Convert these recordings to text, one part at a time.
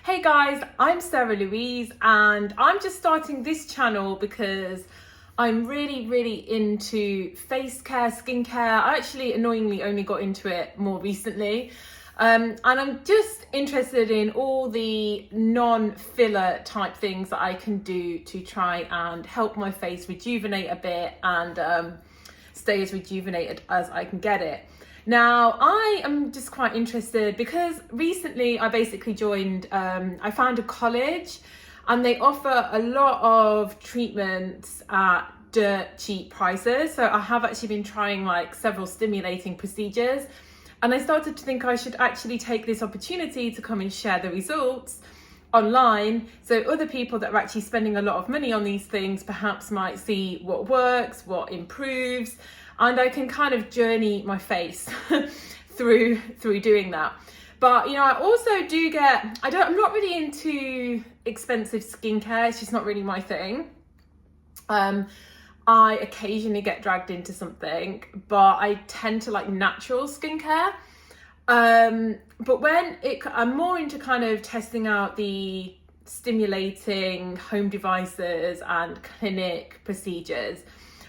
Hey guys, I'm Sarah Louise and I'm just starting this channel because I'm really into face care, skincare. I actually annoyingly only got into it more recently. And I'm just interested in all the non-filler type things that I can do to try and help my face rejuvenate a bit and stay as rejuvenated as I can get it. Now, I am just quite interested because recently I basically joined, I found a college and they offer a lot of treatments at dirt cheap prices. So I have actually been trying like several stimulating procedures, and I started to think I should actually take this opportunity to come and share the results online, so other people that are actually spending a lot of money on these things perhaps might see what works, what improves, and I can kind of journey my face through doing that. But I also do get, I'm not really into expensive skincare. It's just not really my thing. I occasionally get dragged into something, but I tend to like natural skincare. But I'm more into kind of testing out the stimulating home devices and clinic procedures.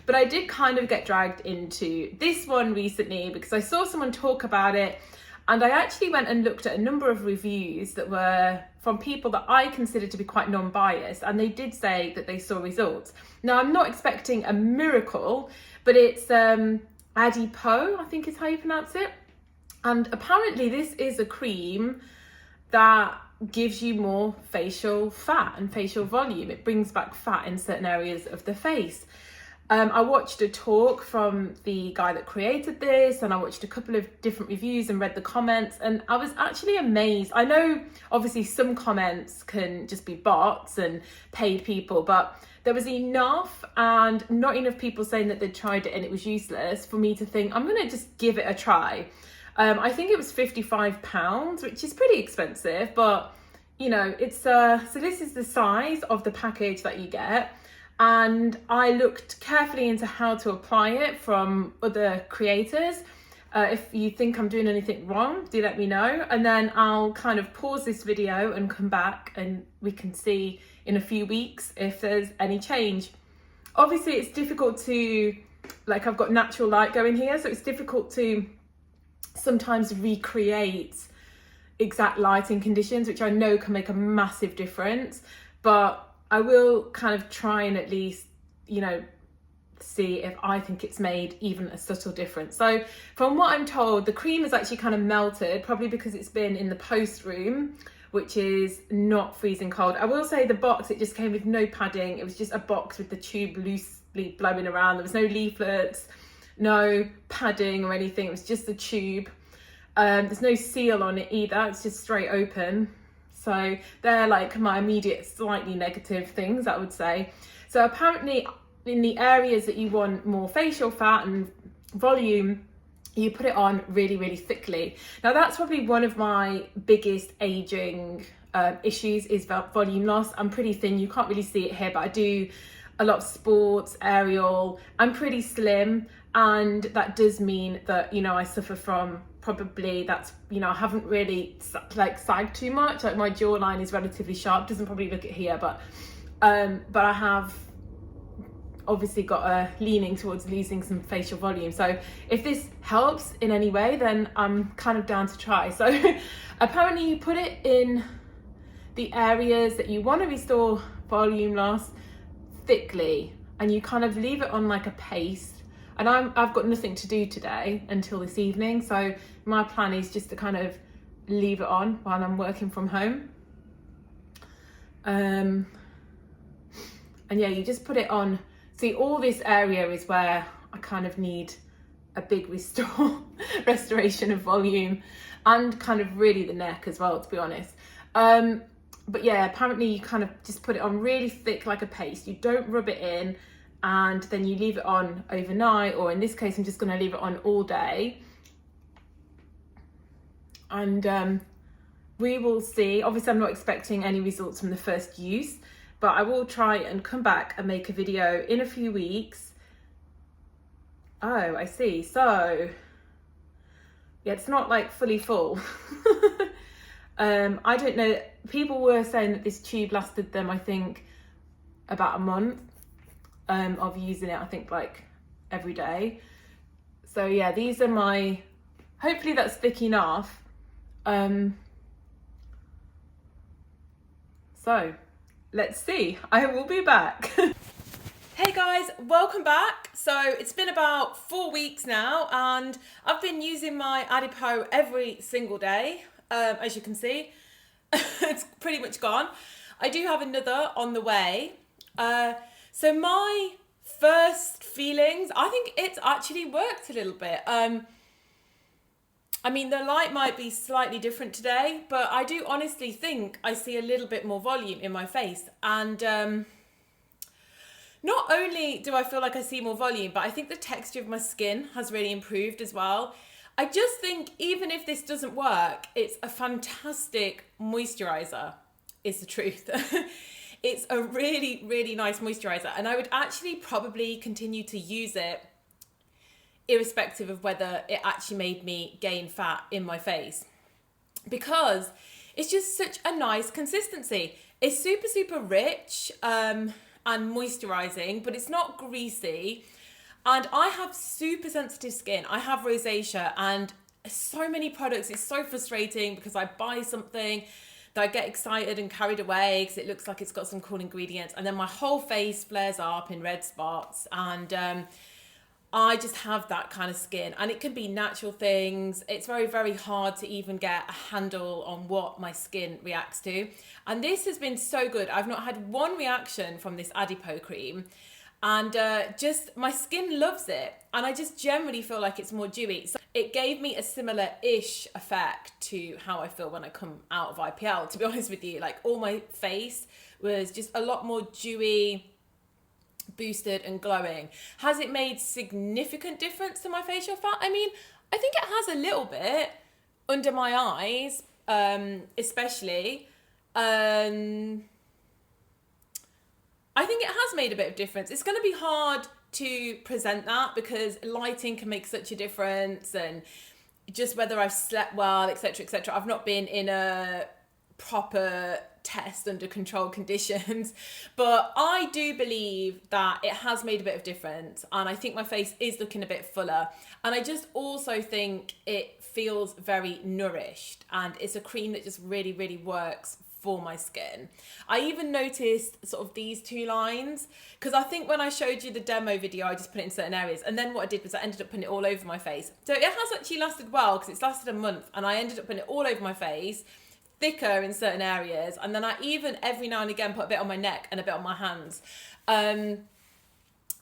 But I did kind of get dragged into this one recently because I saw someone talk about it, and I actually went and looked at a number of reviews that were from people that I consider to be quite non-biased, and they did say that they saw results. Now, I'm not expecting a miracle, but it's adipeau, I think is how you pronounce it. And apparently this is a cream that gives you more facial fat and facial volume. It brings back fat in certain areas of the face. I watched a talk from the guy that created this, and I watched a couple of different reviews and read the comments, and I was actually amazed. I know obviously some comments can just be bots and paid people, but there was enough and not enough people saying that they'd tried it and it was useless for me to think I'm gonna just give it a try. I think it was £55, which is pretty expensive, but it's so this is the size of the package that you get. And I looked carefully into how to apply it from other creators. If you think I'm doing anything wrong, do let me know. And then I'll kind of pause this video and come back and we can see in a few weeks if there's any change. Obviously, it's difficult to, like, I've got natural light going here, so it's difficult to sometimes recreate exact lighting conditions, which I know can make a massive difference. But I will kind of try and at least, see if I think it's made even a subtle difference. So from what I'm told, the cream is actually kind of melted, probably because it's been in the post room, which is not freezing cold. I will say the box, it just came with no padding. It was just a box with the tube loosely blowing around. There was no leaflets, no padding or anything. It was just the tube. There's no seal on it either. It's just straight open. So they're like my immediate slightly negative things, I would say. So apparently in the areas that you want more facial fat and volume, you put it on really thickly. Now that's probably one of my biggest aging issues is volume loss. I'm pretty thin, you can't really see it here, but I do a lot of sports, aerial. I'm pretty slim, and that does mean that, I suffer from probably I haven't really like sagged too much. Like my jawline is relatively sharp, doesn't probably look it here, but I have obviously got a leaning towards losing some facial volume. So if this helps in any way, then I'm kind of down to try. So apparently you put it in the areas that you want to restore volume loss thickly, and you kind of leave it on like a paste. And I've got nothing to do today until this evening, so my plan is just to kind of leave it on while I'm working from home. And yeah, you just put it on. See, all this area is where I kind of need a big restoration of volume, and kind of really the neck as well, to be honest. But yeah, apparently you kind of just put it on really thick like a paste. You don't rub it in, and then you leave it on overnight, or in this case I'm just going to leave it on all day, and we will see. Obviously I'm not expecting any results from the first use, but I will try and come back and make a video in a few weeks. Oh, I see. So yeah, it's not like fully full. I don't know, people were saying that this tube lasted them, I think, about a month of using it, I think like every day. So yeah, these are my, hopefully that's thick enough. So let's see, I will be back. Hey guys, welcome back. So it's been about 4 weeks now and I've been using my adipeau every single day. As you can see, it's pretty much gone. I do have another on the way. So my first feelings, I think it's actually worked a little bit. I mean, the light might be slightly different today, but I do honestly think I see a little bit more volume in my face. And not only do I feel like I see more volume, but I think the texture of my skin has really improved as well. I just think even if this doesn't work, it's a fantastic moisturizer, is the truth. It's a really, really nice moisturizer. And I would actually probably continue to use it irrespective of whether it actually made me gain fat in my face, because it's just such a nice consistency. It's super, super rich and moisturizing, but it's not greasy. And I have super sensitive skin. I have rosacea, and so many products, it's so frustrating because I buy something that I get excited and carried away because it looks like it's got some cool ingredients, and then my whole face flares up in red spots. And I just have that kind of skin, and it can be natural things. It's very, very hard to even get a handle on what my skin reacts to. And this has been so good. I've not had one reaction from this adipeau cream, and just my skin loves it. And I just generally feel like it's more dewy. So it gave me a similar-ish effect to how I feel when I come out of IPL, to be honest with you. Like, all my face was just a lot more dewy, boosted and glowing. Has it made significant difference to my facial fat? I mean, I think it has a little bit under my eyes, especially. I think it has made a bit of difference. It's going to be hard to present that because lighting can make such a difference, and just whether I've slept well, etc., etc. I've not been in a proper test under controlled conditions, but I do believe that it has made a bit of difference, and I think my face is looking a bit fuller, and I just also think it feels very nourished, and it's a cream that just really, really works for my skin. I even noticed sort of these two lines, because I think when I showed you the demo video, I just put it in certain areas, and then what I did was I ended up putting it all over my face. So it has actually lasted well, because it's lasted a month, and I ended up putting it all over my face, thicker in certain areas, and then I even every now and again put a bit on my neck and a bit on my hands, and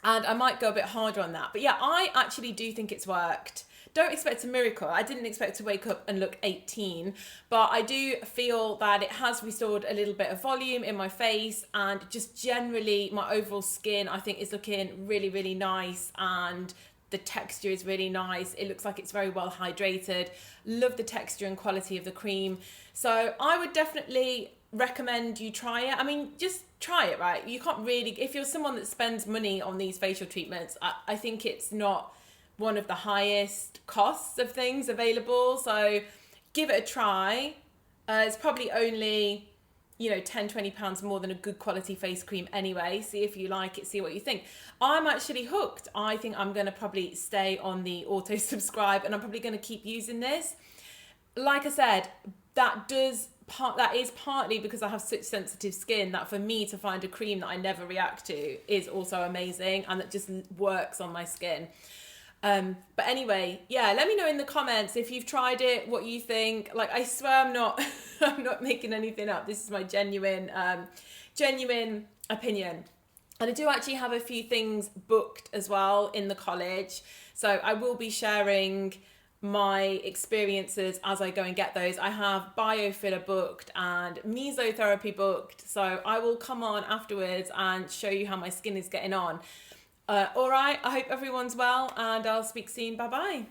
I might go a bit harder on that. But yeah, I actually do think it's worked. Don't expect a miracle. I didn't expect to wake up and look 18, but I do feel that it has restored a little bit of volume in my face, and just generally my overall skin I think is looking really, really nice, and the texture is really nice. It looks like it's very well hydrated. Love the texture and quality of the cream. So I would definitely recommend you try it. I mean, just try it, right? You can't really, if you're someone that spends money on these facial treatments, I think it's not one of the highest costs of things available. So give it a try. It's probably only, you know, 10, 20 pounds more than a good quality face cream anyway. See if you like it, see what you think. I'm actually hooked. I think I'm going to probably stay on the auto subscribe, and I'm probably going to keep using this. Like I said, that is partly because I have such sensitive skin, that for me to find a cream that I never react to is also amazing, and that just works on my skin. But anyway, yeah, let me know in the comments if you've tried it, what you think. Like, I swear I'm not I'm not making anything up. This is my genuine opinion. And I do actually have a few things booked as well in the college, so I will be sharing my experiences as I go and get those. I have biofiller booked and mesotherapy booked, so I will come on afterwards and show you how my skin is getting on. All right, I hope everyone's well, and I'll speak soon. Bye bye.